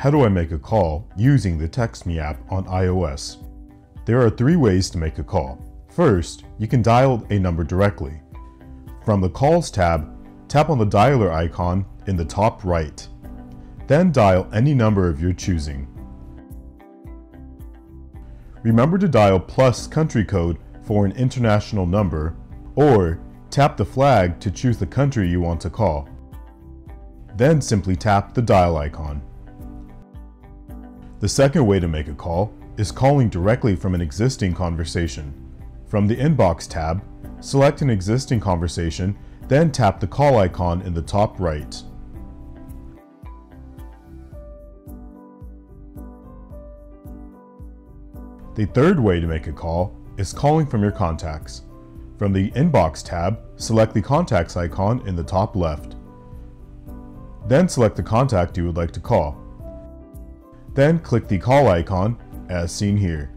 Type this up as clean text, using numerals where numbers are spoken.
How do I make a call using the TextMe app on iOS? There are 3 ways to make a call. First, you can dial a number directly. From the Calls tab, tap on the dialer icon in the top right. Then dial any number of your choosing. Remember to dial plus country code for an international number, or tap the flag to choose the country you want to call. Then simply tap the dial icon. The second way to make a call is calling directly from an existing conversation. From the Inbox tab, select an existing conversation, then tap the call icon in the top right. The third way to make a call is calling from your contacts. From the Inbox tab, select the Contacts icon in the top left. Then select the contact you would like to call. Then click the call icon as seen here.